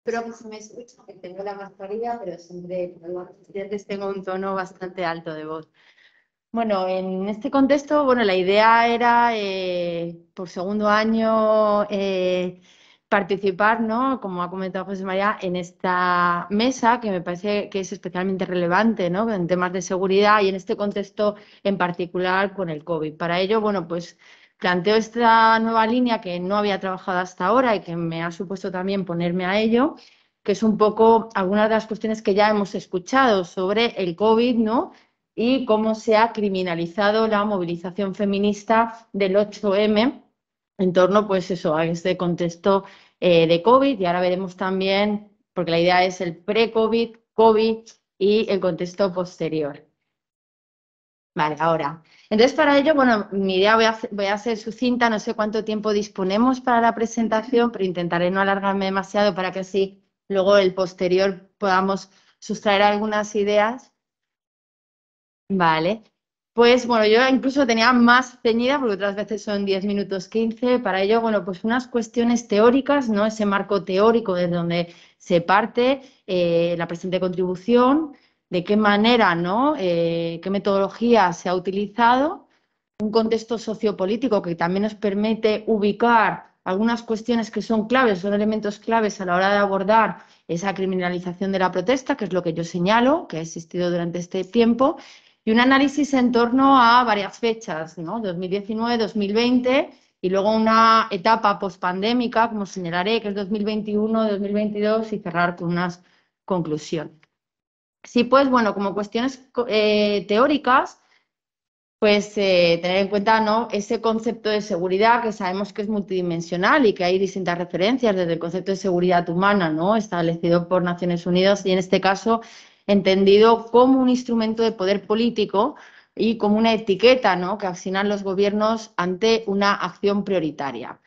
Espero que se me escuche, que tengo la mascarilla, pero siempre con los estudiantes tengo un tono bastante alto de voz. Bueno, en este contexto, bueno, la idea era por segundo año participar, ¿no? Como ha comentado José María, en esta mesa que me parece que es especialmente relevante, ¿no? En temas de seguridad y en este contexto en particular con el COVID. Para ello, bueno, pues planteo esta nueva línea que no había trabajado hasta ahora y que me ha supuesto también ponerme a ello, que es un poco algunas de las cuestiones que ya hemos escuchado sobre el COVID, ¿no? Y cómo se ha criminalizado la movilización feminista del 8M en torno, pues eso, a este contexto de COVID. Y ahora veremos también, porque la idea es el pre-COVID, COVID y el contexto posterior. Vale, ahora. Entonces, para ello, bueno, mi idea voy a ser sucinta, no sé cuánto tiempo disponemos para la presentación, pero intentaré no alargarme demasiado para que así luego el posterior podamos sustraer algunas ideas. Vale, pues bueno, yo incluso tenía más ceñida, porque otras veces son 10 minutos 15, para ello, bueno, pues unas cuestiones teóricas, ¿no? Ese marco teórico desde donde se parte la presente contribución, de qué manera, ¿no? Qué metodología se ha utilizado, un contexto sociopolítico que también nos permite ubicar algunas cuestiones que son claves, son elementos claves a la hora de abordar esa criminalización de la protesta, que es lo que yo señalo, que ha existido durante este tiempo, y un análisis en torno a varias fechas, ¿no? 2019, 2020 y luego una etapa pospandémica, como señalaré, que es 2021, 2022 y cerrar con unas conclusiones. Sí, pues bueno, como cuestiones teóricas, pues tener en cuenta, ¿no? Ese concepto de seguridad que sabemos que es multidimensional y que hay distintas referencias desde el concepto de seguridad humana, ¿no? Establecido por Naciones Unidas y en este caso entendido como un instrumento de poder político y como una etiqueta, ¿no? Que asignan los gobiernos ante una acción prioritaria.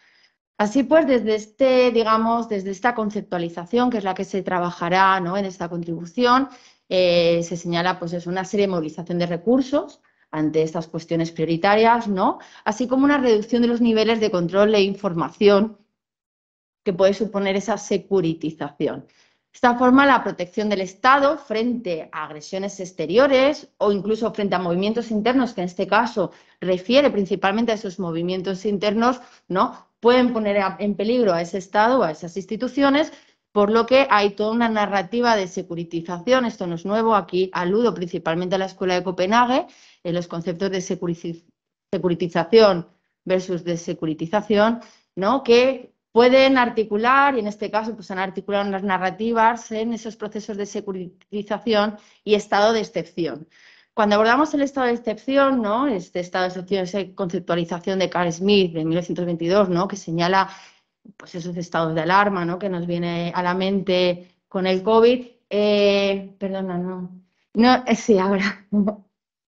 Así pues, digamos, desde esta conceptualización, que es la que se trabajará, ¿no? En esta contribución, se señala pues, es una serie de movilización de recursos ante estas cuestiones prioritarias, ¿no? Así como una reducción de los niveles de control e información que puede suponer esa securitización. De esta forma, la protección del Estado frente a agresiones exteriores o incluso frente a movimientos internos, que en este caso refiere principalmente a esos movimientos internos, ¿no? Pueden poner en peligro a ese Estado o a esas instituciones, por lo que hay toda una narrativa de securitización. Esto no es nuevo, aquí aludo principalmente a la Escuela de Copenhague, en los conceptos de securitización versus desecuritización, ¿no? Que pueden articular, y en este caso pues han articulado unas narrativas en esos procesos de securitización y estado de excepción. Cuando abordamos el estado de excepción, ¿no? Este estado de excepción, esa conceptualización de Carl Smith de 1922, ¿no? Que señala pues, esos estados de alarma, ¿no? Que nos viene a la mente con el COVID. Perdona, no, sí, ahora.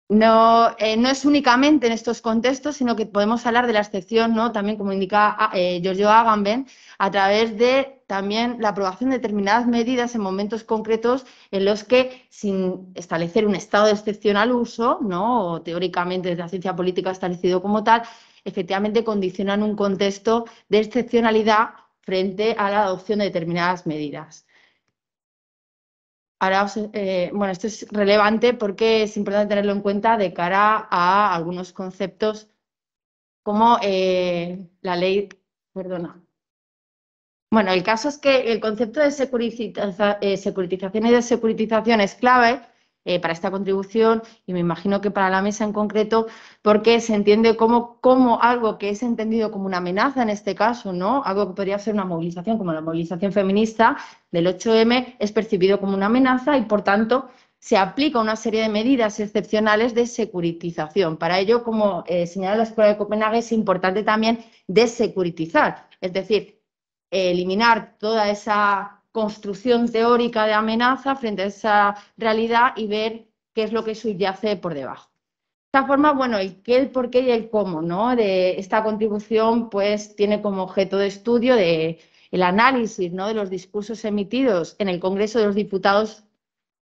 No, no es únicamente en estos contextos, sino que podemos hablar de la excepción, ¿no? También, como indica Giorgio Agamben, a través de también la aprobación de determinadas medidas en momentos concretos en los que, sin establecer un estado de excepción al uso, ¿no? O teóricamente desde la ciencia política establecido como tal, efectivamente condicionan un contexto de excepcionalidad frente a la adopción de determinadas medidas. Ahora, bueno, esto es relevante porque es importante tenerlo en cuenta de cara a algunos conceptos como la ley, perdona. Bueno, el caso es que el concepto de securitización y desecuritización es clave para esta contribución y me imagino que para la mesa en concreto porque se entiende como algo que es entendido como una amenaza en este caso, ¿no? Algo que podría ser una movilización como la movilización feminista del 8M es percibido como una amenaza y por tanto se aplica una serie de medidas excepcionales de securitización. Para ello, como señala la Escuela de Copenhague, es importante también desecuritizar, es decir, eliminar toda esa construcción teórica de amenaza frente a esa realidad y ver qué es lo que subyace por debajo. De esta forma, bueno, el qué, el por qué y el cómo, ¿no? De esta contribución, pues, tiene como objeto de estudio el análisis, ¿no? De los discursos emitidos en el Congreso de los Diputados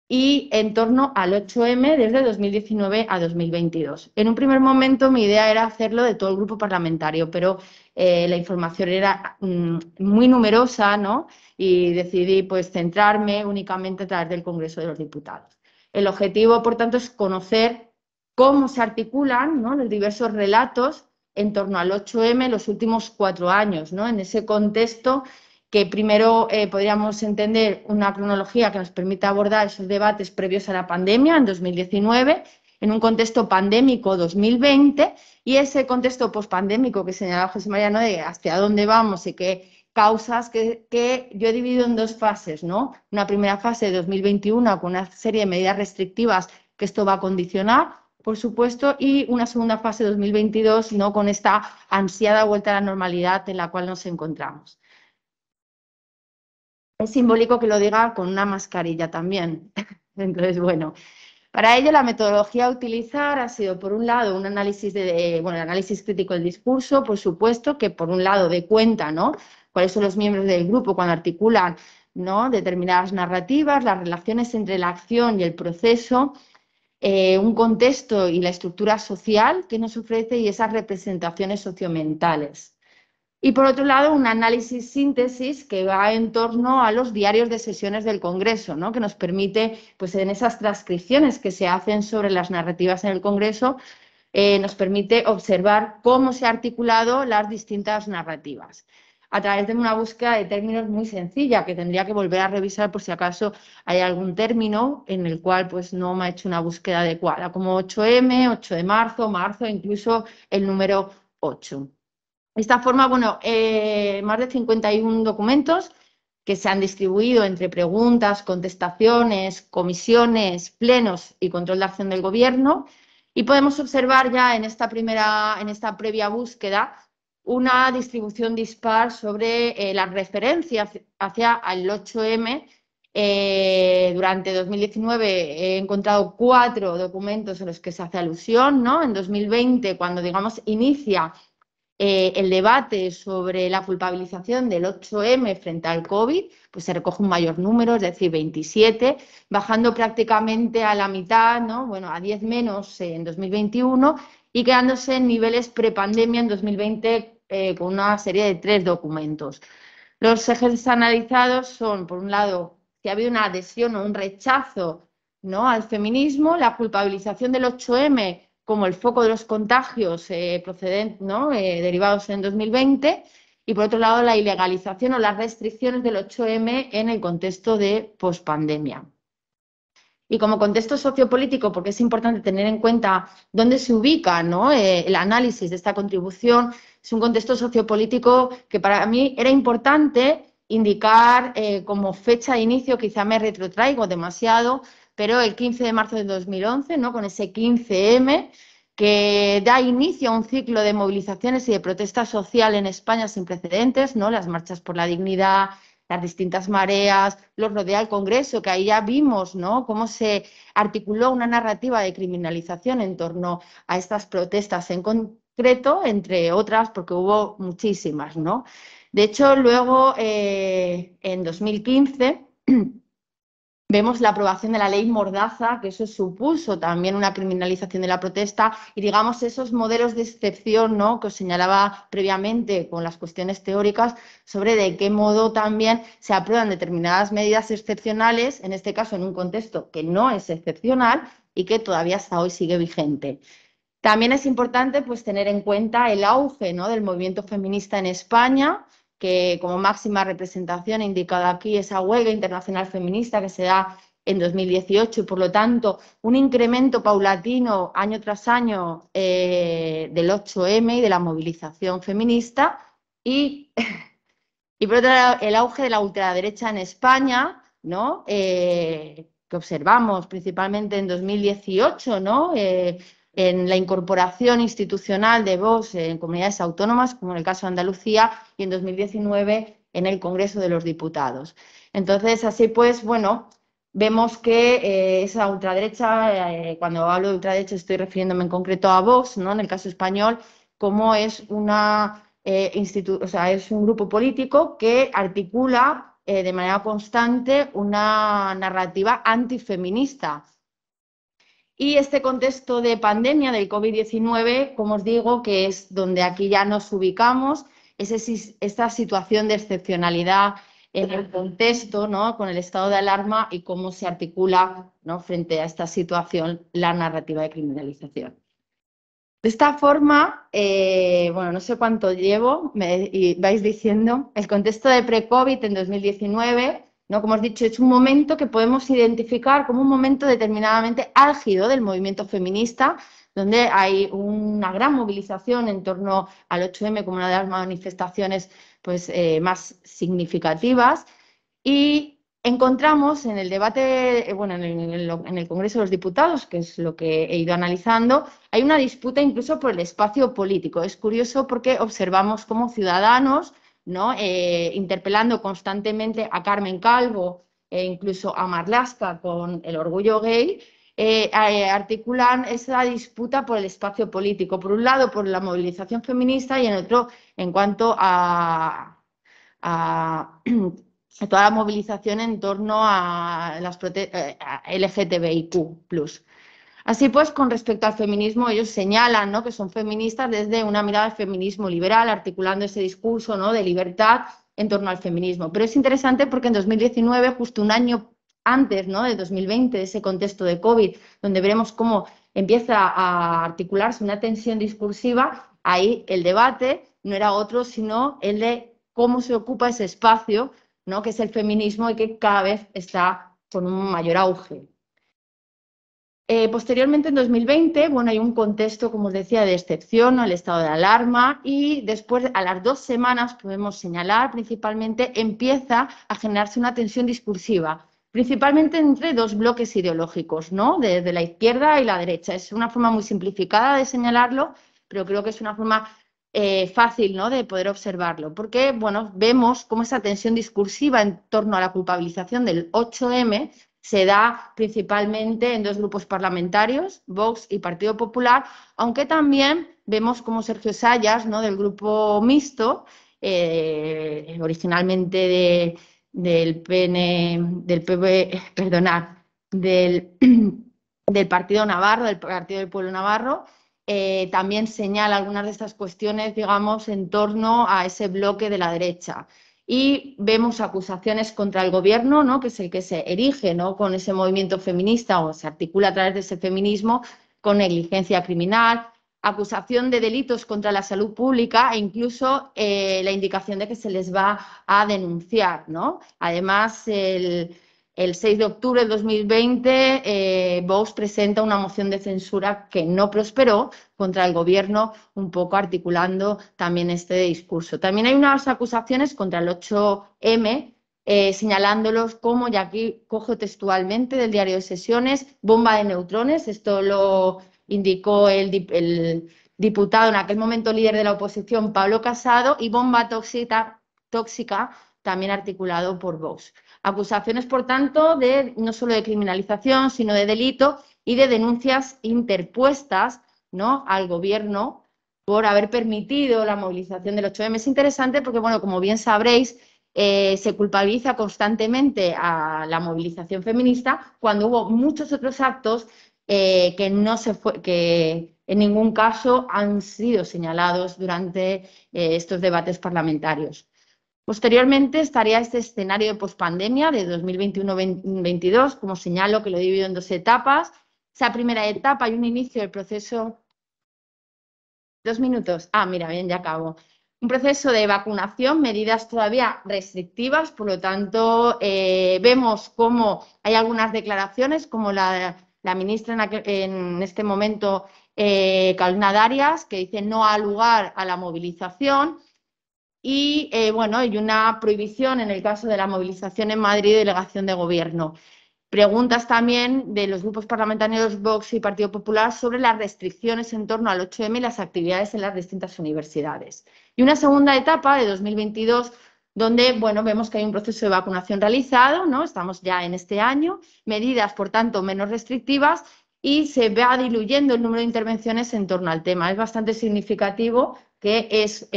y en torno al 8M desde 2019 a 2022. En un primer momento mi idea era hacerlo de todo el grupo parlamentario, pero la información era muy numerosa, ¿no? Y decidí pues centrarme únicamente a través del Congreso de los Diputados. El objetivo, por tanto, es conocer cómo se articulan, ¿no?, los diversos relatos en torno al 8M en los últimos 4 años, ¿no? En ese contexto que primero podríamos entender una cronología que nos permita abordar esos debates previos a la pandemia en 2019, en un contexto pandémico 2020 y ese contexto pospandémico que señalaba José María, ¿no?, de hacia dónde vamos y qué causas que yo he dividido en 2 fases, ¿no? Una primera fase de 2021 con una serie de medidas restrictivas que esto va a condicionar, por supuesto, y una segunda fase 2022, ¿no?, con esta ansiada vuelta a la normalidad en la cual nos encontramos. Es simbólico que lo diga con una mascarilla también. Entonces, bueno, para ello la metodología a utilizar ha sido, por un lado, un análisis el análisis crítico del discurso, por supuesto, que por un lado dé cuenta, ¿no?, cuáles son los miembros del grupo cuando articulan, ¿no?, determinadas narrativas, las relaciones entre la acción y el proceso, un contexto y la estructura social que nos ofrece y esas representaciones sociomentales. Y por otro lado, un análisis síntesis que va en torno a los diarios de sesiones del Congreso, ¿no?, que nos permite, pues en esas transcripciones que se hacen sobre las narrativas en el Congreso, nos permite observar cómo se han articulado las distintas narrativas a través de una búsqueda de términos muy sencilla, que tendría que volver a revisar por si acaso hay algún término en el cual pues no me ha hecho una búsqueda adecuada, como 8M, 8 de marzo, incluso el número 8. De esta forma, bueno, más de 51 documentos que se han distribuido entre preguntas, contestaciones, comisiones, plenos y control de acción del Gobierno. Y podemos observar ya en esta previa búsqueda una distribución dispar sobre las referencias hacia el 8M. Durante 2019 he encontrado 4 documentos en los que se hace alusión, ¿no? En 2020, cuando, digamos, inicia el debate sobre la culpabilización del 8M frente al COVID, pues se recoge un mayor número, es decir, 27, bajando prácticamente a la mitad, ¿no?, bueno, a 10 menos en 2021 y quedándose en niveles prepandemia en 2020 con una serie de 3 documentos. Los ejes analizados son, por un lado, si ha habido una adhesión o un rechazo, ¿no?, al feminismo, la culpabilización del 8M como el foco de los contagios procedentes, ¿no?, derivados en 2020, y por otro lado la ilegalización o las restricciones del 8M en el contexto de pospandemia. Y como contexto sociopolítico, porque es importante tener en cuenta dónde se ubica, ¿no?, el análisis de esta contribución, es un contexto sociopolítico que para mí era importante indicar como fecha de inicio, quizá me retrotraigo demasiado, pero el 15 de marzo de 2011, ¿no?, con ese 15M, que da inicio a un ciclo de movilizaciones y de protesta social en España sin precedentes, ¿no?, las marchas por la dignidad, las distintas mareas, los rodea el Congreso, que ahí ya vimos, ¿no?, cómo se articuló una narrativa de criminalización en torno a estas protestas en concreto, entre otras, porque hubo muchísimas, ¿no? De hecho, luego, en 2015, vemos la aprobación de la ley Mordaza, que eso supuso también una criminalización de la protesta y, digamos, esos modelos de excepción, ¿no?, que os señalaba previamente con las cuestiones teóricas sobre de qué modo también se aprueban determinadas medidas excepcionales, en este caso en un contexto que no es excepcional y que todavía hasta hoy sigue vigente. También es importante pues, tener en cuenta el auge, ¿no?, del movimiento feminista en España, que como máxima representación he indicado aquí esa huelga internacional feminista que se da en 2018 y, por lo tanto, un incremento paulatino año tras año del 8M y de la movilización feminista y por otro lado, el auge de la ultraderecha en España, ¿no?, que observamos principalmente en 2018, ¿no?, en la incorporación institucional de Vox en comunidades autónomas, como en el caso de Andalucía, y en 2019 en el Congreso de los Diputados. Entonces, así pues, bueno, vemos que esa ultraderecha, cuando hablo de ultraderecha estoy refiriéndome en concreto a Vox, ¿no?, en el caso español, como es una... o sea, es un grupo político que articula de manera constante una narrativa antifeminista. Y este contexto de pandemia del COVID-19, como os digo, que es donde aquí ya nos ubicamos, es esta situación de excepcionalidad en el contexto, ¿no?, con el estado de alarma y cómo se articula, ¿no?, frente a esta situación la narrativa de criminalización. De esta forma, bueno, no sé cuánto llevo, y vais diciendo, el contexto de pre-COVID en 2019, ¿no?, como os he dicho, es un momento que podemos identificar como un momento determinadamente álgido del movimiento feminista, donde hay una gran movilización en torno al 8M como una de las manifestaciones pues, más significativas. Y encontramos en el debate, bueno, en el Congreso de los Diputados, que es lo que he ido analizando, hay una disputa incluso por el espacio político. Es curioso porque observamos como ciudadanos, ¿no?, interpelando constantemente a Carmen Calvo e incluso a Marlaska con el orgullo gay, articulan esa disputa por el espacio político. Por un lado, por la movilización feminista y en otro, en cuanto a toda la movilización en torno a las LGTBIQ+. Así pues, con respecto al feminismo, ellos señalan, ¿no?, que son feministas desde una mirada del feminismo liberal, articulando ese discurso, ¿no?, de libertad en torno al feminismo. Pero es interesante porque en 2019, justo un año antes, ¿no?, de 2020, de ese contexto de COVID, donde veremos cómo empieza a articularse una tensión discursiva, ahí el debate no era otro sino el de cómo se ocupa ese espacio, ¿no?, que es el feminismo y que cada vez está con un mayor auge. Posteriormente, en 2020, bueno, hay un contexto, como os decía, de excepción, ¿no?, el estado de alarma, y después, a las 2 semanas, podemos señalar, principalmente, empieza a generarse una tensión discursiva, principalmente entre dos bloques ideológicos, ¿no?, de la izquierda y la derecha. Es una forma muy simplificada de señalarlo, pero creo que es una forma fácil, ¿no?, de poder observarlo, porque, bueno, vemos cómo esa tensión discursiva en torno a la culpabilización del 8M se da principalmente en dos grupos parlamentarios, Vox y Partido Popular, aunque también vemos como Sergio Sayas, ¿no?, del grupo mixto, originalmente del Partido Navarro, del Partido del Pueblo Navarro, también señala algunas de estas cuestiones, digamos, en torno a ese bloque de la derecha. Y vemos acusaciones contra el gobierno, ¿no?, que es el que se erige, ¿no?, con ese movimiento feminista o se articula a través de ese feminismo, con negligencia criminal, acusación de delitos contra la salud pública e incluso la indicación de que se les va a denunciar, ¿no? Además, el 6 de octubre de 2020, Vox presenta una moción de censura que no prosperó contra el gobierno, un poco articulando también este discurso. También hay unas acusaciones contra el 8M, señalándolos como, y aquí cojo textualmente del diario de sesiones, bomba de neutrones. Esto lo indicó el diputado, en aquel momento líder de la oposición, Pablo Casado, y bomba tóxica también articulado por Vox. Acusaciones, por tanto, no solo de criminalización, sino de delito y de denuncias interpuestas, ¿no?, al gobierno por haber permitido la movilización del 8M. Es interesante porque, bueno, como bien sabréis, se culpabiliza constantemente a la movilización feminista cuando hubo muchos otros actos que en ningún caso han sido señalados durante estos debates parlamentarios. Posteriormente estaría este escenario de pospandemia de 2021-2022, como señalo, que lo divido en 2 etapas. Esa primera etapa hay un inicio del proceso. 2 minutos. Mira, bien, ya acabo. Un proceso de vacunación, medidas todavía restrictivas, por lo tanto, vemos cómo hay algunas declaraciones, como la ministra en este momento, Carolina Darias, que dice no ha lugar a la movilización. Y, bueno, hay una prohibición en el caso de la movilización en Madrid, delegación de gobierno. Preguntas también de los grupos parlamentarios Vox y Partido Popular sobre las restricciones en torno al 8M y las actividades en las distintas universidades. Y una segunda etapa de 2022, donde, bueno, vemos que hay un proceso de vacunación realizado, ¿no? Estamos ya en este año, medidas, por tanto, menos restrictivas, y se va diluyendo el número de intervenciones en torno al tema. Es bastante significativo que es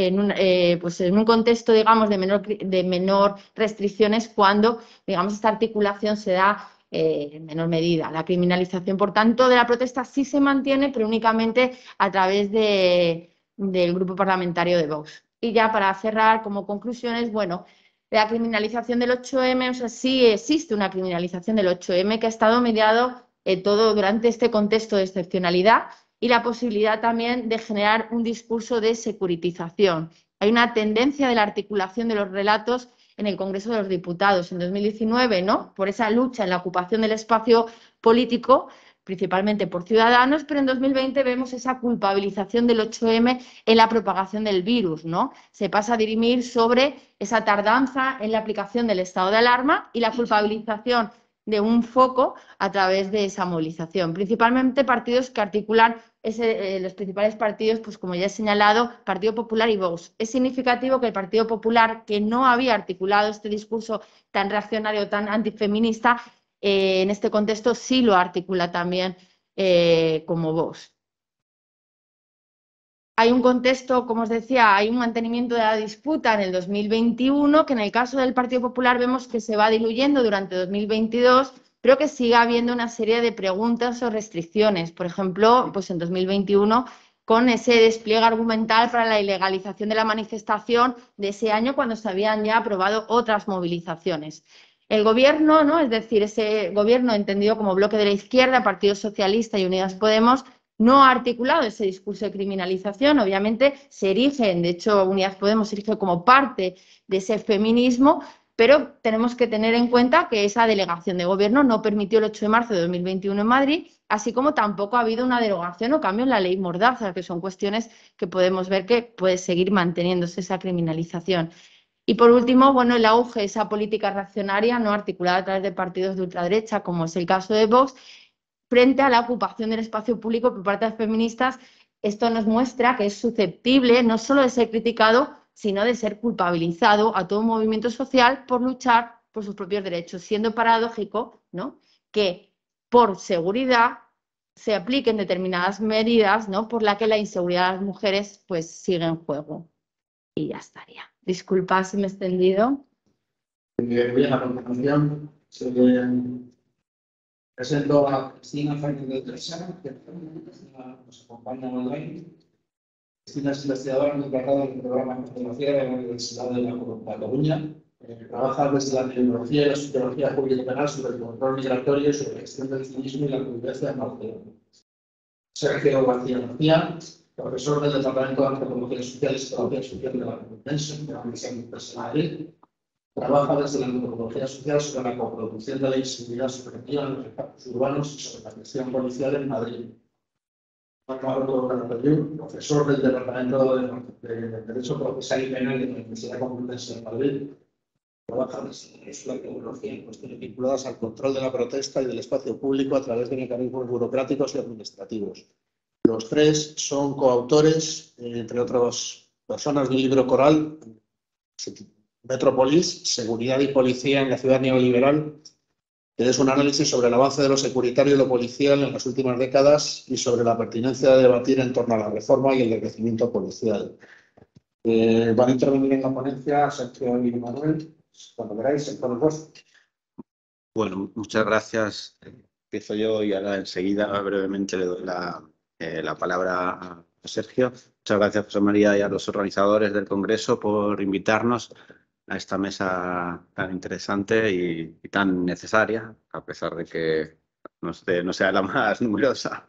pues en un contexto, digamos, de menor restricciones cuando, digamos, esta articulación se da en menor medida. La criminalización, por tanto, de la protesta sí se mantiene, pero únicamente a través del grupo parlamentario de Vox. Y ya para cerrar, como conclusiones, bueno, la criminalización del 8M, o sea, sí existe una criminalización del 8M que ha estado mediado todo durante este contexto de excepcionalidad y la posibilidad también de generar un discurso de securitización. Hay una tendencia de la articulación de los relatos en el Congreso de los Diputados en 2019, ¿no? Por esa lucha en la ocupación del espacio político, principalmente por Ciudadanos, pero en 2020 vemos esa culpabilización del 8M en la propagación del virus, ¿no? Se pasa a dirimir sobre esa tardanza en la aplicación del estado de alarma y la culpabilización de un foco a través de esa movilización. Principalmente partidos que articulan los principales partidos, pues como ya he señalado, Partido Popular y Vox. Es significativo que el Partido Popular, que no había articulado este discurso tan reaccionario, tan antifeminista, en este contexto sí lo articula también como Vox. Hay un contexto, como os decía, hay un mantenimiento de la disputa en el 2021, que en el caso del Partido Popular vemos que se va diluyendo durante 2022, pero que sigue habiendo una serie de preguntas o restricciones. Por ejemplo, pues en 2021, con ese despliegue argumental para la ilegalización de la manifestación de ese año, cuando se habían ya aprobado otras movilizaciones. El Gobierno, ¿no? Es decir, ese Gobierno entendido como bloque de la izquierda, Partido Socialista y Unidas Podemos, no ha articulado ese discurso de criminalización. Obviamente se erigen, de hecho Unidas Podemos se erige como parte de ese feminismo, pero tenemos que tener en cuenta que esa delegación de gobierno no permitió el 8 de marzo de 2021 en Madrid, así como tampoco ha habido una derogación o cambio en la ley Mordaza, que son cuestiones que podemos ver que puede seguir manteniéndose esa criminalización. Y por último, bueno, el auge de esa política reaccionaria no articulada a través de partidos de ultraderecha, como es el caso de Vox, frente a la ocupación del espacio público por parte de las feministas. Esto nos muestra que es susceptible no solo de ser criticado, sino de ser culpabilizado a todo un movimiento social por luchar por sus propios derechos, siendo paradójico, ¿no?, que por seguridad se apliquen determinadas medidas, ¿no?, por la que la inseguridad de las mujeres pues sigue en juego. Y ya estaría. Disculpad si me he extendido. Bien, a continuación presento a Cristina Fernández de Teresa, que nos acompaña online. Cristina es investigadora en el programa de Fotografía de la Universidad de La Coruña. Trabaja desde la tecnología y la sociología jurídica sobre el control migratorio, sobre la gestión del cinismo y la convivencia en Barcelona. Sergio García, profesor del Departamento de Antropología Social y Psicología Social de la Complutense, de la Universidad de Madrid. Trabaja desde la antropología social sobre la coproducción de la inseguridad subjetiva en los espacios urbanos y sobre la gestión policial en Madrid. Profesor del Departamento de Derecho Procesal y Penal de la Universidad Complutense de Madrid. Trabaja desde la tecnología en cuestiones vinculadas al control de la protesta y del espacio público a través de mecanismos burocráticos y administrativos. Los tres son coautores, entre otras personas, de un libro coral, Metrópolis, Seguridad y Policía en la Ciudad Neoliberal, que es un análisis sobre el avance de lo securitario y lo policial en las últimas décadas y sobre la pertinencia de debatir en torno a la reforma y el decrecimiento policial. Van a intervenir en la ponencia Sergio y Manuel, cuando queráis, con los dos. Bueno, muchas gracias. Empiezo yo y ahora enseguida brevemente le doy la palabra a Sergio. Muchas gracias, José María, y a los organizadores del Congreso por invitarnos a esta mesa tan interesante y tan necesaria, a pesar de que no sea la más numerosa.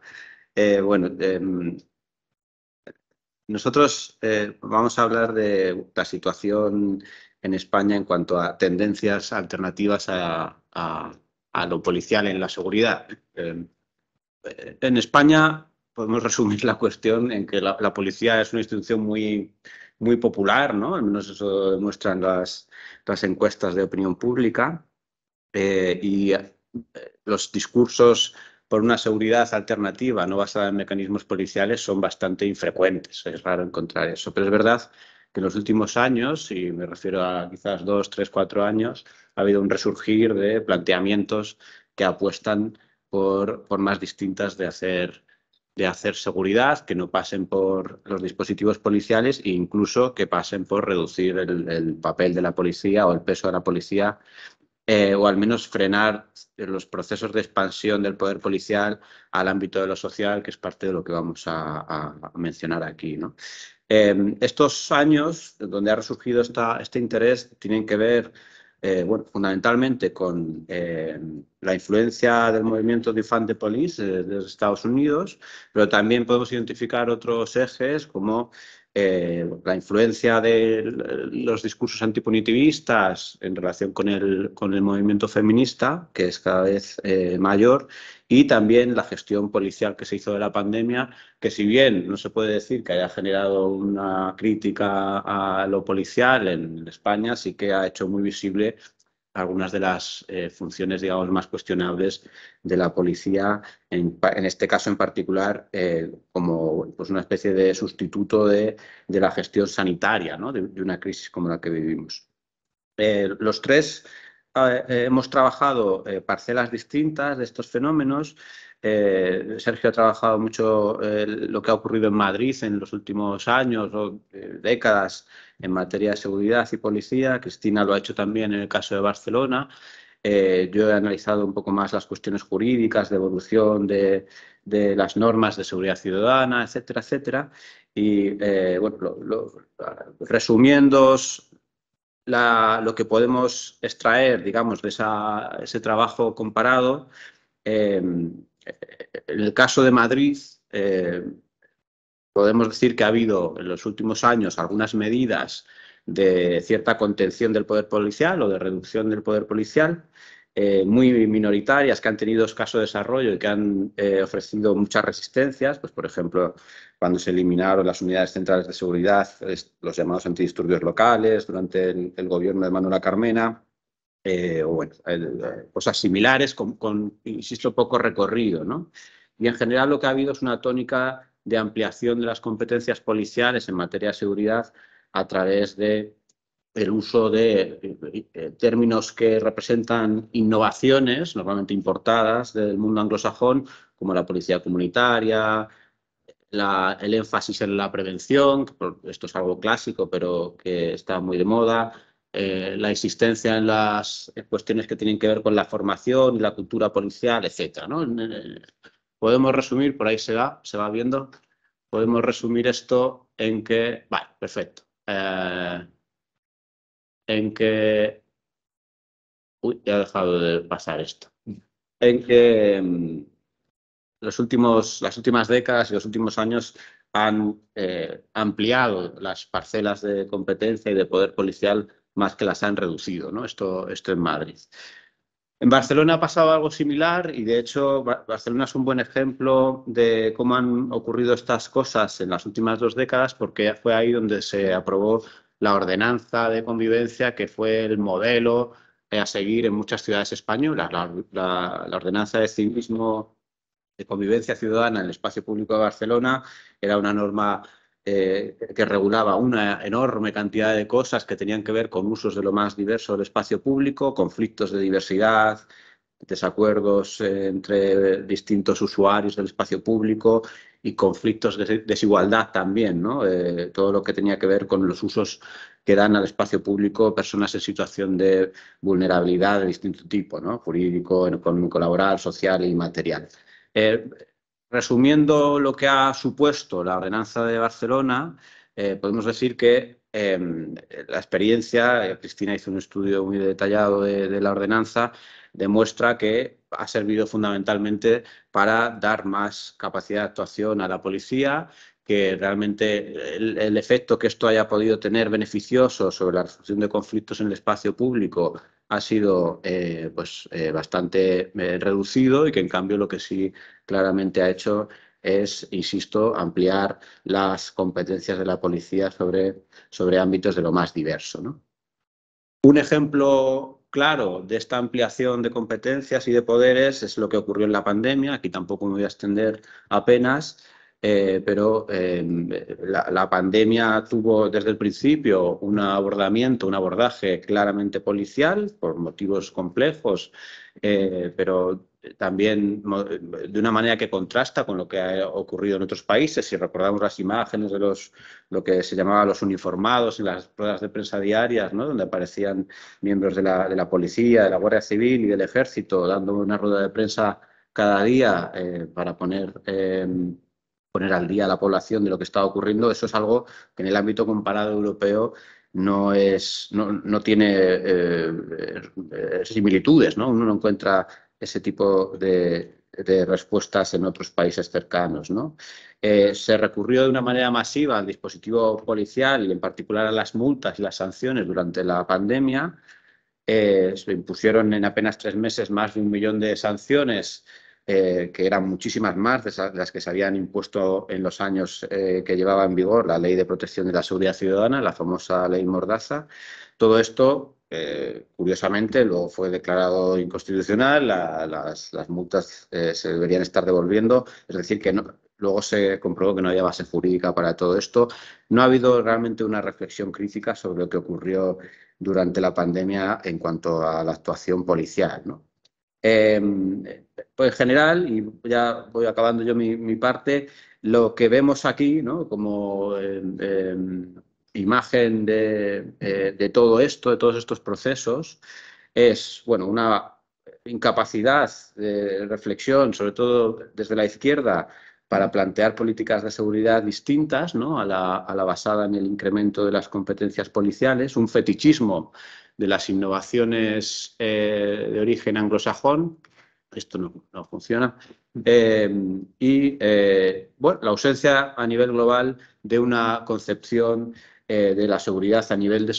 Nosotros vamos a hablar de la situación en España en cuanto a tendencias alternativas a lo policial en la seguridad. En España podemos resumir la cuestión en que la policía es una institución muy popular, ¿no? Al menos eso demuestran las encuestas de opinión pública. Y los discursos por una seguridad alternativa no basada en mecanismos policiales son bastante infrecuentes. Es raro encontrar eso. Pero es verdad que en los últimos años, y me refiero a quizás 2, 3, 4 años, ha habido un resurgir de planteamientos que apuestan por formas distintas de hacer de hacer seguridad, que no pasen por los dispositivos policiales e incluso que pasen por reducir el papel de la policía o el peso de la policía, o al menos frenar los procesos de expansión del poder policial al ámbito de lo social, que es parte de lo que vamos a mencionar aquí, ¿no? Estos años donde ha resurgido este interés tienen que ver bueno, fundamentalmente con la influencia del movimiento Defund the Police de Estados Unidos, pero también podemos identificar otros ejes como la influencia de los discursos antipunitivistas en relación con el movimiento feminista, que es cada vez mayor, y también la gestión policial que se hizo de la pandemia, que si bien no se puede decir que haya generado una crítica a lo policial en España, sí que ha hecho muy visible algunas de las funciones, digamos, más cuestionables de la policía, en este caso en particular, como pues, una especie de sustituto de la gestión sanitaria, ¿no? de una crisis como la que vivimos. Los tres hemos trabajado parcelas distintas de estos fenómenos. Sergio ha trabajado mucho lo que ha ocurrido en Madrid en los últimos años o décadas en materia de seguridad y policía. Cristina lo ha hecho también en el caso de Barcelona. Yo he analizado un poco más las cuestiones jurídicas de evolución de las normas de seguridad ciudadana, etcétera, etcétera. Y bueno, resumiendo lo que podemos extraer, digamos, de ese trabajo comparado, en el caso de Madrid, podemos decir que ha habido en los últimos años algunas medidas de cierta contención del poder policial o de reducción del poder policial, muy minoritarias, que han tenido escaso desarrollo y que han ofrecido muchas resistencias. Pues, por ejemplo, cuando se eliminaron las unidades centrales de seguridad, los llamados antidisturbios locales, durante el gobierno de Manuela Carmena, o bueno, cosas similares con, insisto, poco recorrido, ¿no? Y en general lo que ha habido es una tónica de ampliación de las competencias policiales en materia de seguridad a través de el uso de términos que representan innovaciones, normalmente importadas del mundo anglosajón, como la policía comunitaria, el énfasis en la prevención, esto es algo clásico, pero que está muy de moda, la insistencia en las cuestiones que tienen que ver con la formación y la cultura policial, etcétera, ¿no? Podemos resumir, por ahí se va viendo, podemos resumir esto en que, vale, perfecto, en que, uy, ya he dejado de pasar esto, en que las últimas décadas y los últimos años han ampliado las parcelas de competencia y de poder policial más que las han reducido, ¿no? Esto en Madrid. En Barcelona ha pasado algo similar y, de hecho, Barcelona es un buen ejemplo de cómo han ocurrido estas cosas en las últimas 2 décadas, porque fue ahí donde se aprobó la ordenanza de convivencia, que fue el modelo a seguir en muchas ciudades españolas. La ordenanza de civismo de convivencia ciudadana en el espacio público de Barcelona era una norma que regulaba una enorme cantidad de cosas que tenían que ver con usos de lo más diverso del espacio público, conflictos de diversidad, desacuerdos entre distintos usuarios del espacio público y conflictos de desigualdad también, ¿no? Todo lo que tenía que ver con los usos que dan al espacio público personas en situación de vulnerabilidad de distinto tipo, ¿no? Jurídico, económico, laboral, social y material. Resumiendo lo que ha supuesto la ordenanza de Barcelona, podemos decir que la experiencia, Cristina hizo un estudio muy detallado de la ordenanza, demuestra que ha servido fundamentalmente para dar más capacidad de actuación a la policía, que realmente el efecto que esto haya podido tener beneficioso sobre la resolución de conflictos en el espacio público ha sido bastante reducido, y que en cambio lo que sí claramente ha hecho es, insisto, ampliar las competencias de la policía sobre ámbitos de lo más diverso, ¿no? Un ejemplo claro de esta ampliación de competencias y de poderes es lo que ocurrió en la pandemia. Aquí tampoco me voy a extender apenas, pero la pandemia tuvo desde el principio un abordaje claramente policial por motivos complejos, pero también de una manera que contrasta con lo que ha ocurrido en otros países. Si recordamos las imágenes de lo que se llamaba los uniformados en las ruedas de prensa diarias, ¿no? Donde aparecían miembros de la policía, de la Guardia Civil y del Ejército dando una rueda de prensa cada día para poner al día a la población de lo que está ocurriendo, eso es algo que en el ámbito comparado europeo no tiene similitudes, ¿no? Uno no encuentra ese tipo de respuestas en otros países cercanos, ¿no? Se recurrió de una manera masiva al dispositivo policial y en particular a las multas y las sanciones durante la pandemia. Se impusieron en apenas 3 meses más de 1 millón de sanciones, que eran muchísimas más de las que se habían impuesto en los años que llevaba en vigor la Ley de Protección de la Seguridad Ciudadana, la famosa Ley Mordaza. Todo esto, curiosamente, luego fue declarado inconstitucional, las multas se deberían estar devolviendo, es decir, que luego se comprobó que no había base jurídica para todo esto. No ha habido realmente una reflexión crítica sobre lo que ocurrió durante la pandemia en cuanto a la actuación policial, ¿no? Pues en general, y ya voy acabando yo mi parte, lo que vemos aquí, ¿no? Como imagen de todo esto, de todos estos procesos, es, bueno, una incapacidad de reflexión, sobre todo desde la izquierda, para plantear políticas de seguridad distintas, ¿no? a la basada en el incremento de las competencias policiales, un fetichismo de las innovaciones de origen anglosajón. Esto no funciona. Bueno, la ausencia a nivel global de una concepción de la seguridad a nivel de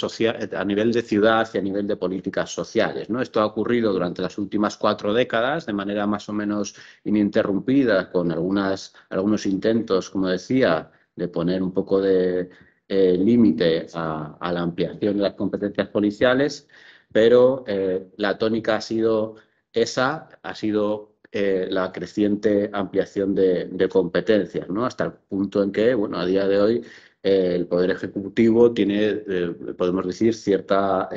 ciudad y a nivel de políticas sociales, ¿no? Esto ha ocurrido durante las últimas 4 décadas de manera más o menos ininterrumpida, con algunos intentos, como decía, de poner un poco de límite a la ampliación de las competencias policiales, pero la tónica ha sido la creciente ampliación de competencias, ¿no? Hasta el punto en que, bueno, a día de hoy el Poder Ejecutivo tiene, podemos decir, cierta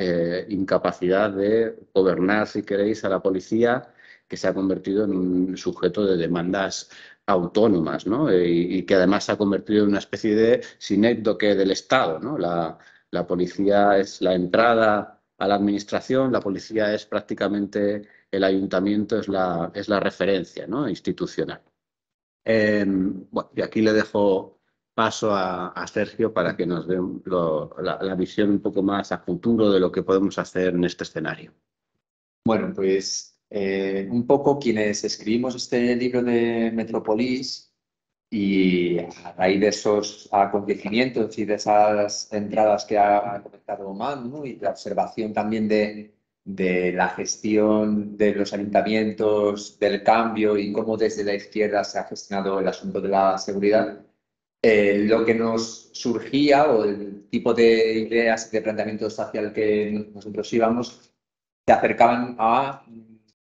incapacidad de gobernar, si queréis, a la policía, que se ha convertido en un sujeto de demandas autónomas, ¿no? Y que además se ha convertido en una especie de sinécdoque del Estado, ¿no? La policía es la entrada a la administración, la policía es prácticamente el ayuntamiento, es la referencia, ¿no? institucional. Bueno, y aquí le dejo paso a Sergio para que nos dé la visión un poco más a futuro de lo que podemos hacer en este escenario. Bueno, pues un poco quienes escribimos este libro de Metropolis, y a raíz de esos acontecimientos y de esas entradas que ha comentado Manu, ¿no? Y la observación también de la gestión de los ayuntamientos, del cambio y cómo desde la izquierda se ha gestionado el asunto de la seguridad, lo que nos surgía o el tipo de ideas y de planteamiento social que nosotros íbamos se acercaban a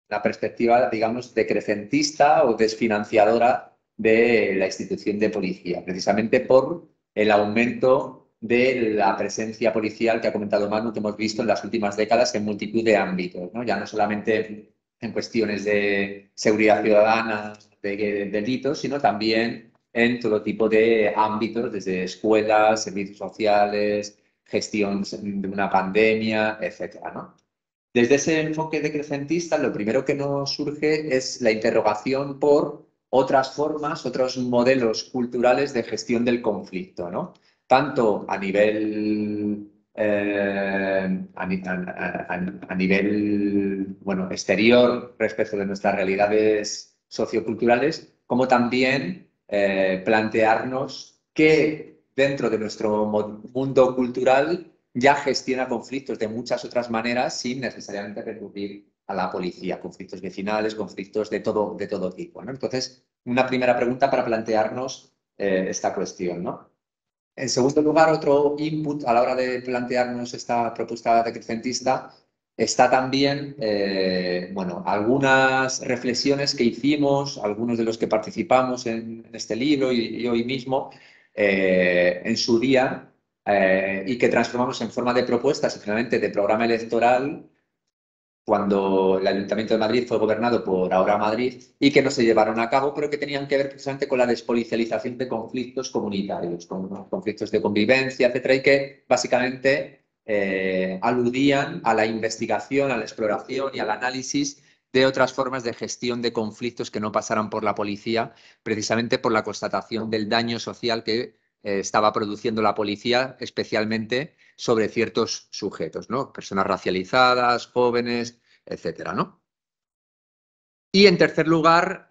la perspectiva, digamos, decrecentista o desfinanciadora de la institución de policía, precisamente por el aumento de la presencia policial que ha comentado Manu, que hemos visto en las últimas décadas en multitud de ámbitos, ¿no? Ya no solamente en cuestiones de seguridad ciudadana, de delitos, sino también en todo tipo de ámbitos, desde escuelas, servicios sociales, gestión de una pandemia, etcétera, ¿no? Desde ese enfoque decrecentista, lo primero que nos surge es la interrogación por otras formas, otros modelos culturales de gestión del conflicto, ¿no? Tanto a nivel, bueno, exterior respecto de nuestras realidades socioculturales, como también plantearnos que dentro de nuestro mundo cultural ya gestiona conflictos de muchas otras maneras sin necesariamente recurrir a la policía, conflictos vecinales, conflictos de todo tipo, ¿no? Entonces, una primera pregunta para plantearnos esta cuestión, ¿no? En segundo lugar, otro input a la hora de plantearnos esta propuesta decrecentista está también, bueno, algunas reflexiones que hicimos, algunos de los que participamos en este libro y hoy mismo, en su día, y que transformamos en forma de propuestas y finalmente de programa electoral cuando el Ayuntamiento de Madrid fue gobernado por Ahora Madrid y que no se llevaron a cabo, pero que tenían que ver precisamente con la despolicialización de conflictos comunitarios, con conflictos de convivencia, etcétera, y que básicamente aludían a la investigación, a la exploración y al análisis de otras formas de gestión de conflictos que no pasaran por la policía, precisamente por la constatación del daño social que estaba produciendo la policía, especialmente sobre ciertos sujetos, ¿no? Personas racializadas, jóvenes, etcétera, ¿no? Y en tercer lugar,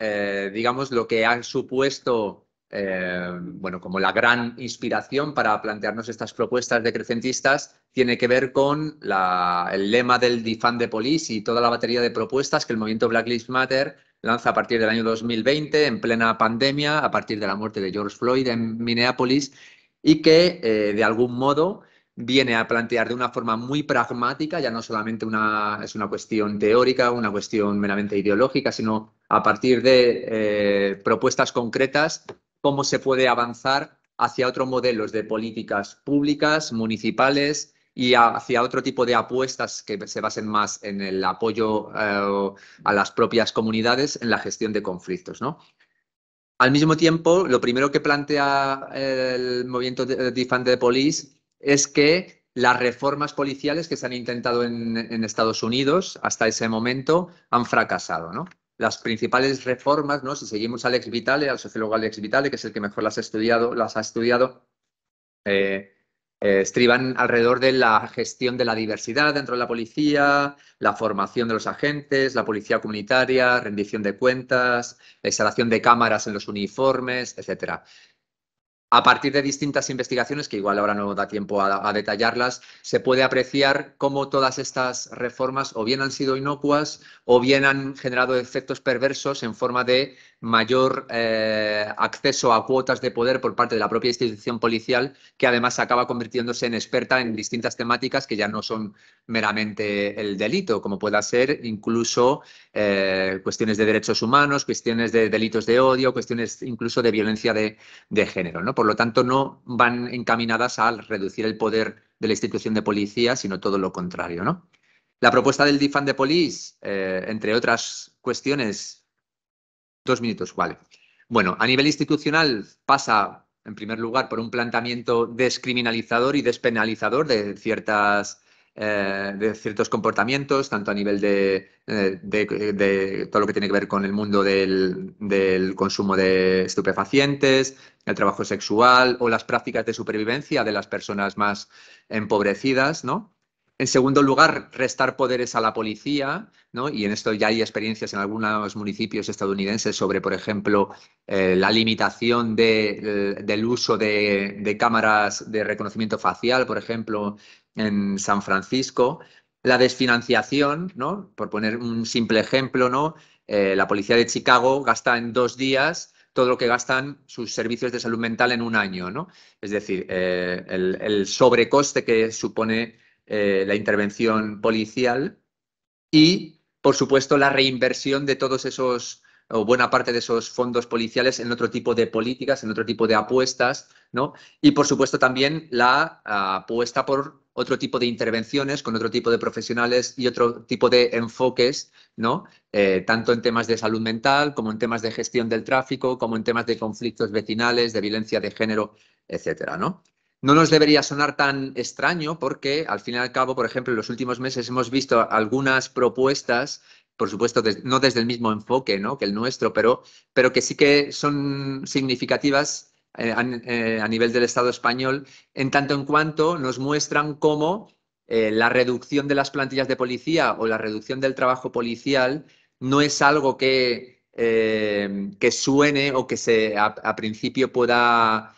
digamos, lo que ha supuesto, bueno, como la gran inspiración para plantearnos estas propuestas decrecentistas, tiene que ver con el lema del Defund the Police y toda la batería de propuestas que el movimiento Black Lives Matter lanza a partir del año 2020, en plena pandemia, a partir de la muerte de George Floyd en Minneapolis, y que, de algún modo, viene a plantear de una forma muy pragmática, ya no solamente es una cuestión teórica, una cuestión meramente ideológica, sino a partir de propuestas concretas, cómo se puede avanzar hacia otros modelos de políticas públicas, municipales y hacia otro tipo de apuestas que se basen más en el apoyo a las propias comunidades en la gestión de conflictos, ¿no? Al mismo tiempo, lo primero que plantea el movimiento Defund the Police es que las reformas policiales que se han intentado en Estados Unidos hasta ese momento han fracasado, ¿no? Las principales reformas, ¿no? Si seguimos a Alex Vitale, al sociólogo Alex Vitale, que es el que mejor las ha estudiado, estriban alrededor de la gestión de la diversidad dentro de la policía, la formación de los agentes, la policía comunitaria, rendición de cuentas, la instalación de cámaras en los uniformes, etcétera. A partir de distintas investigaciones, que igual ahora no da tiempo a detallarlas, se puede apreciar cómo todas estas reformas o bien han sido inocuas o bien han generado efectos perversos en forma de mayor acceso a cuotas de poder por parte de la propia institución policial, que además acaba convirtiéndose en experta en distintas temáticas que ya no son meramente el delito, como pueda ser incluso cuestiones de derechos humanos, cuestiones de delitos de odio, cuestiones incluso de violencia de género, ¿no? Por lo tanto, no van encaminadas a reducir el poder de la institución de policía, sino todo lo contrario, ¿no? La propuesta del Defund the Police, entre otras cuestiones... 2 minutos, vale. Bueno, a nivel institucional pasa, en primer lugar, por un planteamiento descriminalizador y despenalizador de ciertos comportamientos, tanto a nivel de todo lo que tiene que ver con el mundo del consumo de estupefacientes, el trabajo sexual o las prácticas de supervivencia de las personas más empobrecidas, ¿no? En segundo lugar, restar poderes a la policía, ¿no? Y en esto ya hay experiencias en algunos municipios estadounidenses sobre, por ejemplo, la limitación del uso de cámaras de reconocimiento facial, por ejemplo, en San Francisco. La desfinanciación, ¿no? Por poner un simple ejemplo, ¿no? La policía de Chicago gasta en 2 días todo lo que gastan sus servicios de salud mental en un año, ¿no? Es decir, el sobrecoste que supone la intervención policial y, por supuesto, la reinversión de todos esos, o buena parte de esos fondos policiales en otro tipo de políticas, en otro tipo de apuestas, ¿no? Y, por supuesto, también la apuesta por otro tipo de intervenciones con otro tipo de profesionales y otro tipo de enfoques, ¿no? Tanto en temas de salud mental como en temas de gestión del tráfico, como en temas de conflictos vecinales, de violencia de género, etcétera, ¿no? No nos debería sonar tan extraño porque, al fin y al cabo, por ejemplo, en los últimos meses hemos visto algunas propuestas, por supuesto, no desde el mismo enfoque, ¿no? que el nuestro, pero que sí que son significativas a nivel del Estado español, en tanto en cuanto nos muestran cómo la reducción de las plantillas de policía o la reducción del trabajo policial no es algo que suene o que a principio pueda...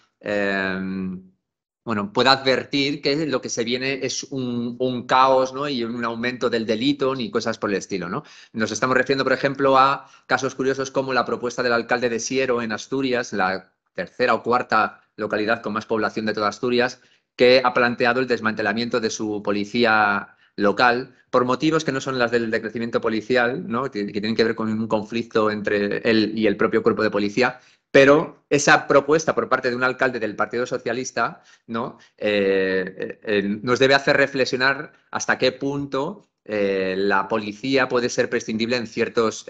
bueno, pueda advertir que lo que se viene es un caos, ¿no? Y un aumento del delito ni cosas por el estilo, ¿no? Nos estamos refiriendo, por ejemplo, a casos curiosos como la propuesta del alcalde de Siero en Asturias, la tercera o cuarta localidad con más población de toda Asturias, que ha planteado el desmantelamiento de su policía local por motivos que no son las del decrecimiento policial, ¿no? que tienen que ver con un conflicto entre él y el propio cuerpo de policía. Pero esa propuesta por parte de un alcalde del Partido Socialista, ¿no? Nos debe hacer reflexionar hasta qué punto la policía puede ser prescindible en ciertos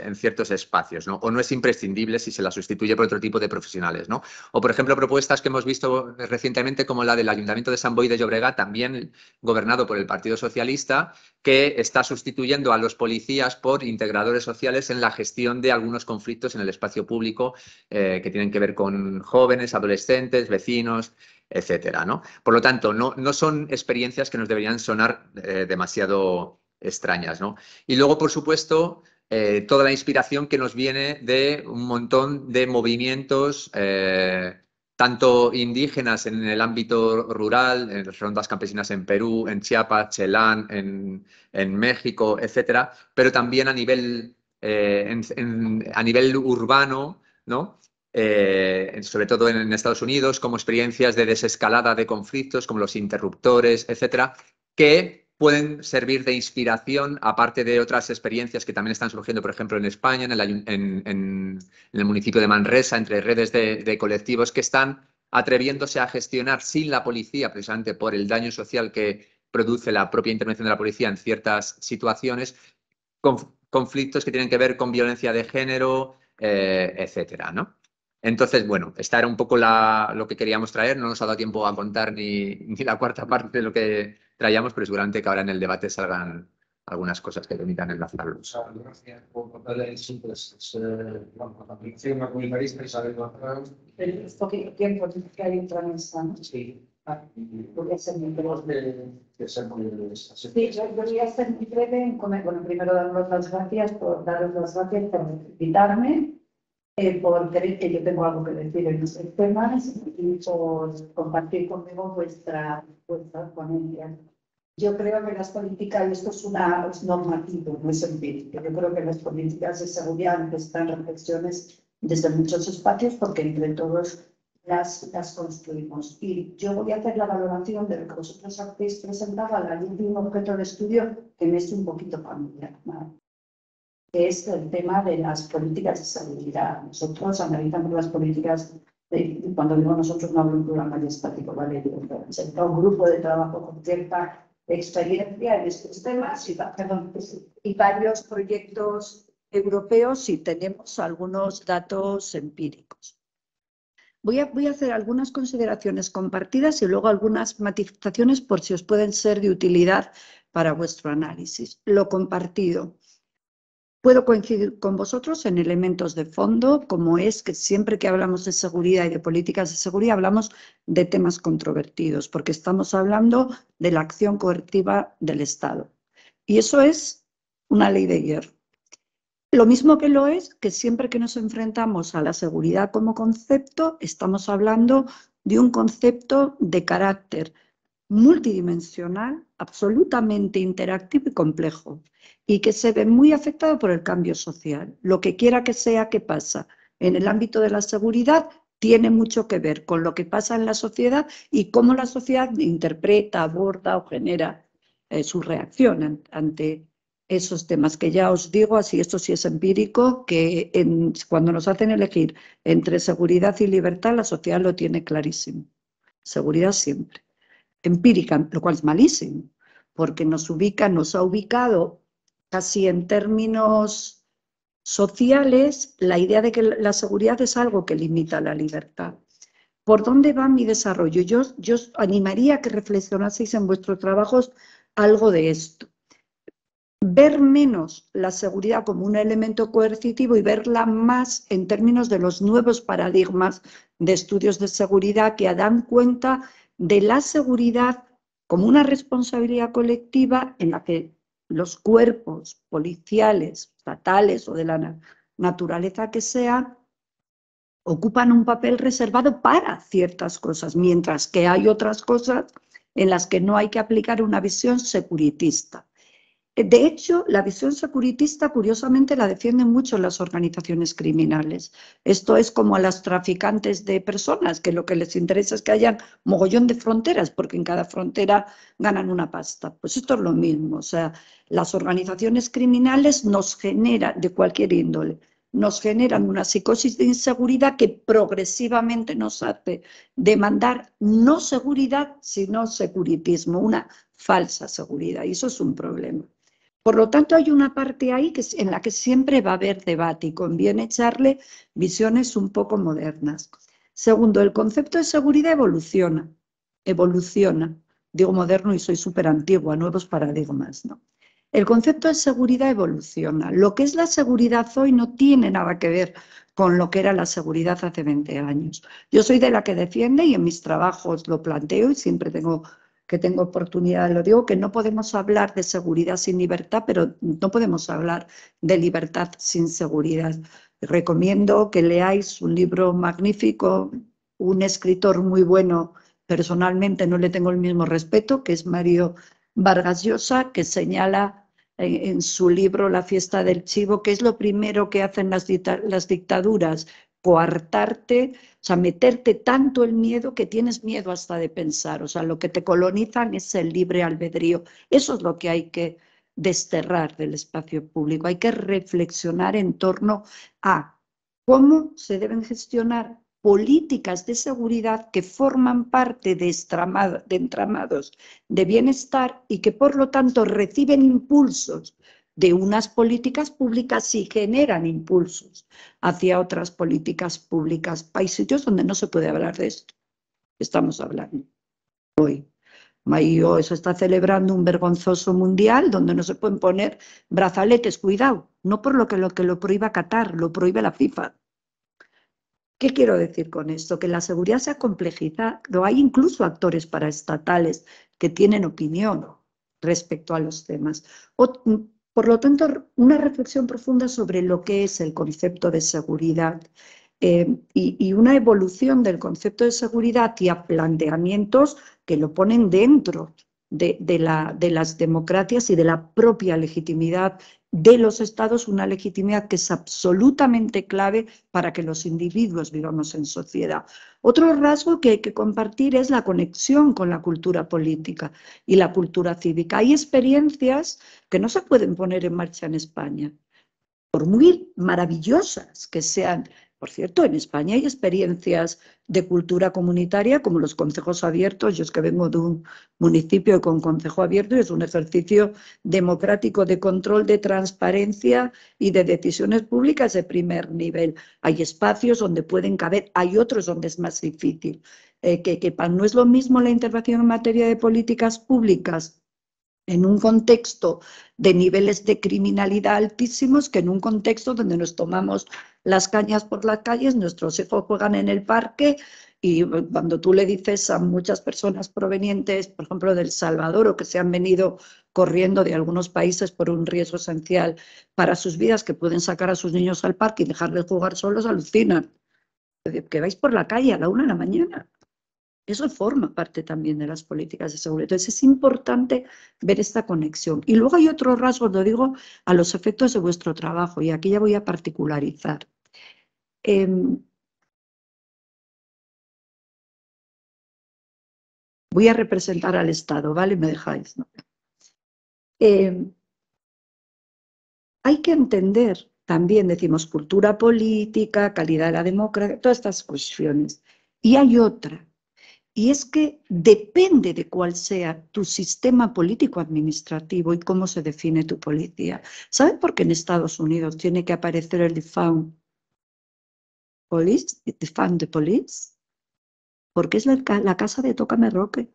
espacios, ¿no? O no es imprescindible si se la sustituye por otro tipo de profesionales, ¿no? O, por ejemplo, propuestas que hemos visto recientemente como la del Ayuntamiento de Sant Boi de Llobregat, también gobernado por el Partido Socialista, que está sustituyendo a los policías por integradores sociales en la gestión de algunos conflictos en el espacio público que tienen que ver con jóvenes, adolescentes, vecinos, etcétera, ¿no? Por lo tanto, no son experiencias que nos deberían sonar demasiado extrañas, ¿no? Y luego, por supuesto, toda la inspiración que nos viene de un montón de movimientos, tanto indígenas en el ámbito rural, en las rondas campesinas en Perú, en Chiapas, Chelán, en México, etcétera, pero también a nivel, a nivel urbano, ¿no? Sobre todo en Estados Unidos, como experiencias de desescalada de conflictos, como los interruptores, etcétera, que pueden servir de inspiración, aparte de otras experiencias que también están surgiendo, por ejemplo, en España, en el municipio de Manresa, entre redes de colectivos que están atreviéndose a gestionar sin la policía, precisamente por el daño social que produce la propia intervención de la policía en ciertas situaciones, conflictos que tienen que ver con violencia de género, etcétera, ¿no? Entonces, bueno, esta era un poco lo que queríamos traer. No nos ha dado tiempo a contar ni la cuarta parte de lo que traíamos, pero seguramente que ahora en el debate salgan algunas cosas que permitan enlazarlo. Gracias por contarle eso, pues, bueno, la aplicación comunitarista y saber Es poquito tiempo que hay otra mesa, ¿no? Sí. Voy a ser muy breve. De ser muy breves. Sí, yo voy a ser muy breve. Bueno, primero daros las gracias por invitarme. Por creer que yo tengo algo que decir en estos temas y por compartir conmigo vuestra ponencia. Yo creo que las políticas, y esto es normativo, no es empírico, yo creo que las políticas de seguridad necesitan reflexiones desde muchos espacios porque entre todos las construimos. Y yo voy a hacer la valoración de lo que vosotros habéis presentado al último objeto de estudio que me es un poquito familiar, ¿no? Que es el tema de las políticas de seguridad. Nosotros analizamos las políticas, cuando digo nosotros no hablo de un programa estático, ¿vale? Presenta un grupo de trabajo con cierta experiencia en estos temas y varios proyectos europeos y tenemos algunos datos empíricos. Voy a hacer algunas consideraciones compartidas y luego algunas matizaciones por si os pueden ser de utilidad para vuestro análisis. Lo compartido. Puedo coincidir con vosotros en elementos de fondo, como es que siempre que hablamos de seguridad y de políticas de seguridad hablamos de temas controvertidos, porque estamos hablando de la acción coercitiva del Estado. Y eso es una ley de hierro. Lo mismo que lo es que siempre que nos enfrentamos a la seguridad como concepto, estamos hablando de un concepto de carácter multidimensional, absolutamente interactivo y complejo, y que se ve muy afectado por el cambio social. Lo que quiera que sea que pasa en el ámbito de la seguridad tiene mucho que ver con lo que pasa en la sociedad y cómo la sociedad interpreta, aborda o genera su reacción ante esos temas, que ya os digo, así esto sí es empírico, que cuando nos hacen elegir entre seguridad y libertad, la sociedad lo tiene clarísimo. Seguridad siempre. Empírica, lo cual es malísimo, porque nos ha ubicado casi en términos sociales la idea de que la seguridad es algo que limita la libertad. ¿Por dónde va mi desarrollo? Yo os animaría a que reflexionaseis en vuestros trabajos algo de esto. Ver menos la seguridad como un elemento coercitivo y verla más en términos de los nuevos paradigmas de estudios de seguridad que dan cuenta de la seguridad como una responsabilidad colectiva en la que los cuerpos policiales, estatales o de la naturaleza que sea, ocupan un papel reservado para ciertas cosas, mientras que hay otras cosas en las que no hay que aplicar una visión securitista. De hecho, la visión securitista, curiosamente, la defienden mucho las organizaciones criminales. Esto es como a las traficantes de personas, que lo que les interesa es que haya mogollón de fronteras, porque en cada frontera ganan una pasta. Pues esto es lo mismo. O sea, las organizaciones criminales nos generan, de cualquier índole, nos generan una psicosis de inseguridad que progresivamente nos hace demandar no seguridad, sino securitismo, una falsa seguridad. Y eso es un problema. Por lo tanto, hay una parte ahí en la que siempre va a haber debate y conviene echarle visiones un poco modernas. Segundo, el concepto de seguridad evoluciona. Digo moderno y soy súper antigua, nuevos paradigmas, ¿no? El concepto de seguridad evoluciona. Lo que es la seguridad hoy no tiene nada que ver con lo que era la seguridad hace 20 años. Yo soy de la que defiende y en mis trabajos lo planteo y siempre tengo oportunidad, lo digo, que no podemos hablar de seguridad sin libertad, pero no podemos hablar de libertad sin seguridad. Recomiendo que leáis un libro magnífico, un escritor muy bueno, personalmente no le tengo el mismo respeto, que es Mario Vargas Llosa, que señala en su libro La fiesta del chivo, que es lo primero que hacen las dictaduras, coartarte, o sea, meterte tanto el miedo que tienes miedo hasta de pensar. O sea, lo que te colonizan es el libre albedrío. Eso es lo que hay que desterrar del espacio público. Hay que reflexionar en torno a cómo se deben gestionar políticas de seguridad que forman parte de entramados de bienestar y que por lo tanto reciben impulsos de unas políticas públicas y generan impulsos hacia otras políticas públicas. Hay sitios donde no se puede hablar de esto. Estamos hablando hoy. Mayo se está celebrando un vergonzoso mundial donde no se pueden poner brazaletes, cuidado, no por lo que lo prohíba Qatar, lo prohíbe la FIFA. ¿Qué quiero decir con esto? Que la seguridad se ha complejizado. Hay incluso actores paraestatales que tienen opinión respecto a los temas. Por lo tanto, una reflexión profunda sobre lo que es el concepto de seguridad y una evolución del concepto de seguridad y a planteamientos que lo ponen dentro de las democracias y de la propia legitimidad de los estados, una legitimidad que es absolutamente clave para que los individuos vivamos en sociedad. Otro rasgo que hay que compartir es la conexión con la cultura política y la cultura cívica. Hay experiencias que no se pueden poner en marcha en España, por muy maravillosas que sean. Por cierto, en España hay experiencias de cultura comunitaria como los concejos abiertos. Yo es que vengo de un municipio con concejo abierto y es un ejercicio democrático de control, de transparencia y de decisiones públicas de primer nivel. Hay espacios donde pueden caber, hay otros donde es más difícil. No es lo mismo la intervención en materia de políticas públicas en un contexto de niveles de criminalidad altísimos que en un contexto donde nos tomamos las cañas por las calles, nuestros hijos juegan en el parque y cuando tú le dices a muchas personas provenientes, por ejemplo, de El Salvador o que se han venido corriendo de algunos países por un riesgo esencial para sus vidas, que pueden sacar a sus niños al parque y dejarles jugar solos, alucinan. Que vais por la calle a la 1 de la mañana. Eso forma parte también de las políticas de seguridad. Entonces es importante ver esta conexión. Y luego hay otro rasgo, lo digo, a los efectos de vuestro trabajo, y aquí ya voy a particularizar. Voy a representar al Estado, ¿vale? Me dejáis, ¿no? Hay que entender, también decimos cultura política, calidad de la democracia, todas estas cuestiones. Y hay otra. Y es que depende de cuál sea tu sistema político-administrativo y cómo se define tu policía. ¿Saben por qué en Estados Unidos tiene que aparecer el defund the police? Porque es la casa de Tócame Roque.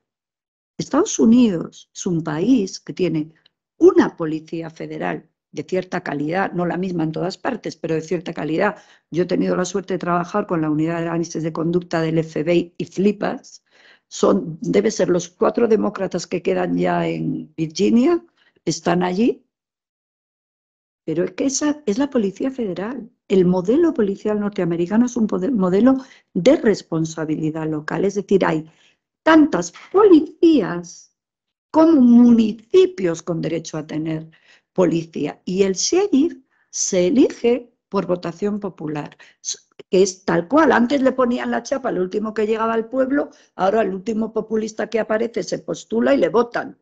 Estados Unidos es un país que tiene una policía federal de cierta calidad, no la misma en todas partes, pero de cierta calidad. Yo he tenido la suerte de trabajar con la unidad de análisis de conducta del FBI y flipas. Debe ser los 4 demócratas que quedan ya en Virginia, están allí, pero es que esa es la Policía Federal. El modelo policial norteamericano es un modelo de responsabilidad local, es decir, hay tantas policías como municipios con derecho a tener policía, y el sheriff se elige por votación popular, que es tal cual. Antes le ponían la chapa al último que llegaba al pueblo, ahora el último populista que aparece se postula y le votan.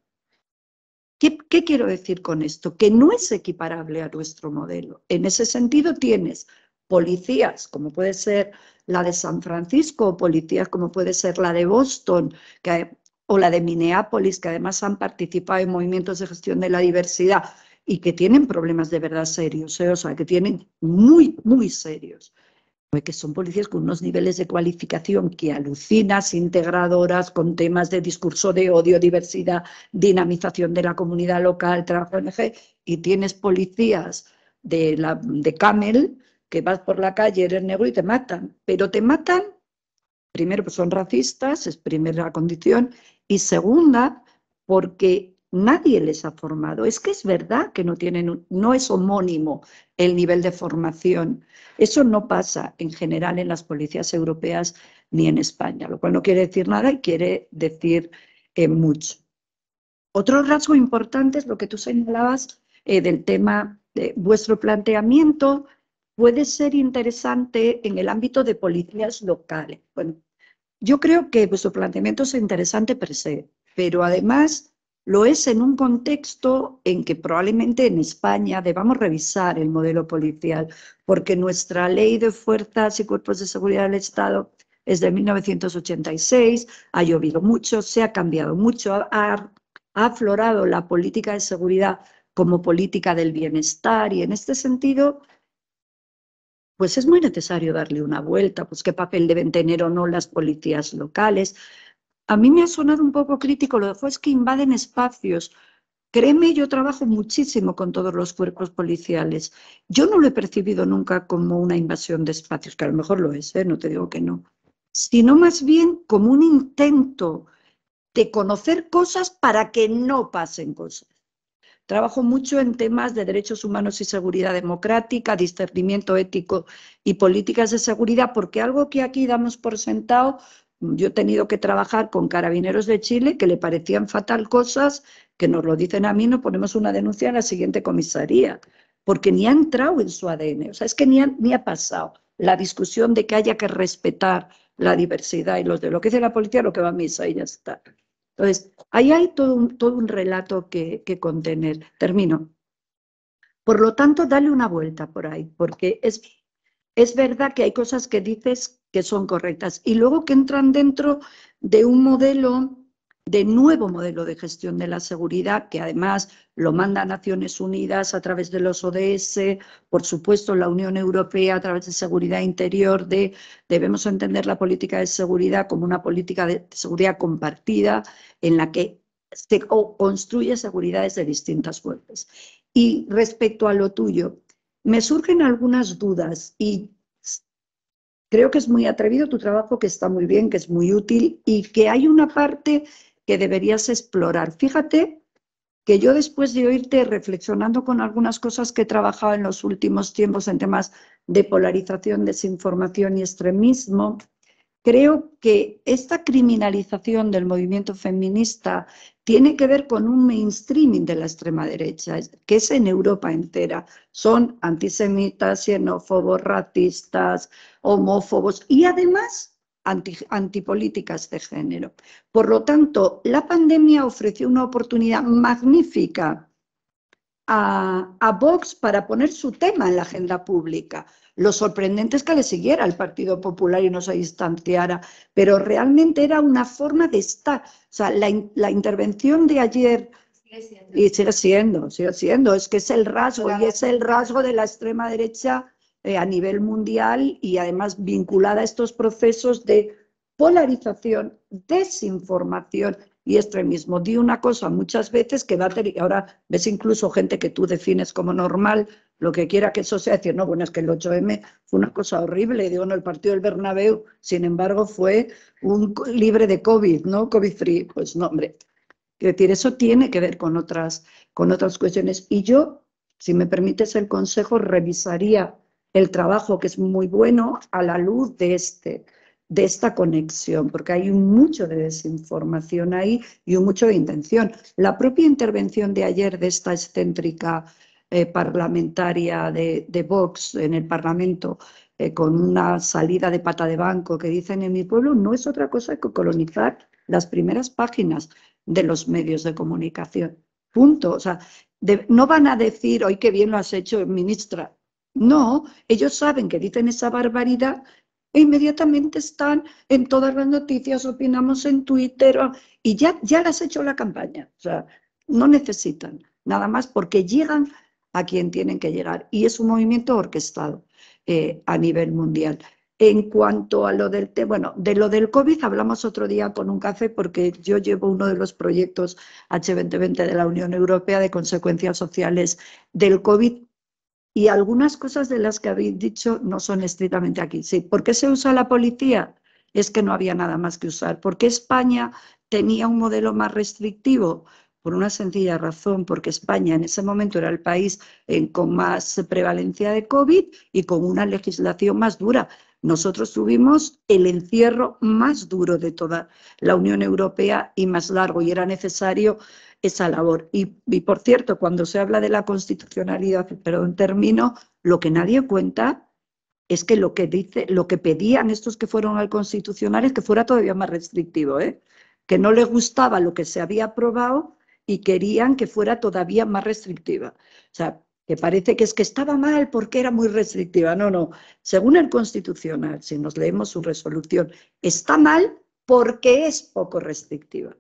¿Qué quiero decir con esto? Que no es equiparable a nuestro modelo. En ese sentido tienes policías, como puede ser la de San Francisco, o policías como puede ser la de Boston, o la de Minneapolis, que además han participado en movimientos de gestión de la diversidad y que tienen problemas de verdad serios, o sea, que tienen muy, muy serios. Que son policías con unos niveles de cualificación que alucinas, integradoras, con temas de discurso de odio, diversidad, dinamización de la comunidad local, trabajo ONG, y tienes policías de Camel, que vas por la calle, eres negro y te matan. Pero te matan, primero, pues son racistas, es primera condición, y segunda, porque nadie les ha formado. Es que es verdad que no es homónimo el nivel de formación. Eso no pasa en general en las policías europeas ni en España, lo cual no quiere decir nada y quiere decir mucho. Otro rasgo importante es lo que tú señalabas del tema de vuestro planteamiento. Puede ser interesante en el ámbito de policías locales. Bueno, yo creo que vuestro planteamiento es interesante per se, pero además lo es en un contexto en que probablemente en España debamos revisar el modelo policial, porque nuestra ley de fuerzas y cuerpos de seguridad del Estado es de 1986, ha llovido mucho, se ha cambiado mucho, ha aflorado la política de seguridad como política del bienestar, y en este sentido pues es muy necesario darle una vuelta, pues qué papel deben tener o no las policías locales. A mí me ha sonado un poco crítico lo de es que invaden espacios. Créeme, yo trabajo muchísimo con todos los cuerpos policiales. Yo no lo he percibido nunca como una invasión de espacios, que a lo mejor lo es, no te digo que no, sino más bien como un intento de conocer cosas para que no pasen cosas. Trabajo mucho en temas de derechos humanos y seguridad democrática, discernimiento ético y políticas de seguridad, porque algo que aquí damos por sentado, yo he tenido que trabajar con carabineros de Chile que le parecían fatal cosas, que nos lo dicen a mí, no ponemos una denuncia en la siguiente comisaría, porque ni ha entrado en su ADN, o sea, es que ni ha pasado la discusión de que haya que respetar la diversidad y los de lo que dice la policía, lo que va a misa y ya está. Entonces, ahí hay todo un relato que contener. Termino. Por lo tanto, dale una vuelta por ahí, porque es verdad que hay cosas que dices que son correctas y luego que entran dentro de un nuevo modelo de gestión de la seguridad, que además lo manda Naciones Unidas a través de los ODS, por supuesto la Unión Europea a través de seguridad interior, debemos entender la política de seguridad como una política de seguridad compartida en la que se construye seguridades de distintas fuentes. Y respecto a lo tuyo, me surgen algunas dudas y creo que es muy atrevido tu trabajo, que está muy bien, que es muy útil y que hay una parte que deberías explorar. Fíjate que yo, después de oírte reflexionando con algunas cosas que he trabajado en los últimos tiempos en temas de polarización, desinformación y extremismo, creo que esta criminalización del movimiento feminista tiene que ver con un mainstreaming de la extrema derecha, que es en Europa entera. Son antisemitas, xenófobos, racistas, homófobos y además antipolíticas de género. Por lo tanto, la pandemia ofreció una oportunidad magnífica a Vox para poner su tema en la agenda pública. Lo sorprendente es que le siguiera el Partido Popular y no se distanciara, pero realmente era una forma de estar. O sea, la intervención de ayer, y sigue siendo, es que es el rasgo, y es el rasgo de la extrema derecha a nivel mundial y además vinculada a estos procesos de polarización, desinformación y extremismo. Di una cosa muchas veces que va a tener, ahora ves incluso gente que tú defines como normal, lo que quiera que eso sea, decir, no, bueno, es que el 8M fue una cosa horrible, digo, no, el partido del Bernabéu, sin embargo, fue un libre de COVID, ¿no? COVID free, pues no, hombre. Es decir, eso tiene que ver con otras cuestiones. Y yo, si me permites el consejo, revisaría el trabajo, que es muy bueno, a la luz de esta conexión, porque hay mucho de desinformación ahí y mucho de intención. La propia intervención de ayer de esta excéntrica parlamentaria de Vox en el Parlamento, con una salida de pata de banco que dicen en mi pueblo, no es otra cosa que colonizar las primeras páginas de los medios de comunicación. Punto. O sea, no van a decir, hoy qué bien lo has hecho, ministra. No, ellos saben que dicen esa barbaridad e inmediatamente están en todas las noticias, opinamos en Twitter y ya le has hecho la campaña. O sea, no necesitan nada más, porque llegan a quien tienen que llegar. Y es un movimiento orquestado a nivel mundial. En cuanto a lo del de lo del COVID hablamos otro día con un café, porque yo llevo uno de los proyectos H2020 de la Unión Europea de consecuencias sociales del COVID, y algunas cosas de las que habéis dicho no son estrictamente aquí. Sí, ¿por qué se usa la policía? Es que no había nada más que usar. ¿Por qué España tenía un modelo más restrictivo? Por una sencilla razón, porque España en ese momento era el país con más prevalencia de COVID y con una legislación más dura. Nosotros tuvimos el encierro más duro de toda la Unión Europea y más largo, y era necesario esa labor. Y por cierto, cuando se habla de la constitucionalidad, pero termino, lo que nadie cuenta es que lo que pedían estos que fueron al Constitucional es que fuera todavía más restrictivo, que no les gustaba lo que se había aprobado y querían que fuera todavía más restrictiva. O sea, que parece que es que estaba mal porque era muy restrictiva. No, no. Según el Constitucional, si nos leemos su resolución, está mal porque es poco restrictiva.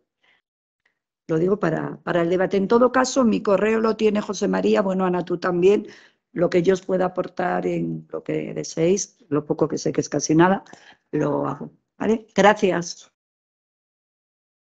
Lo digo para el debate. En todo caso, mi correo lo tiene José María, bueno, Ana, tú también. Lo que yo os pueda aportar en lo que deseéis, lo poco que sé que es casi nada, lo hago. ¿Vale? Gracias.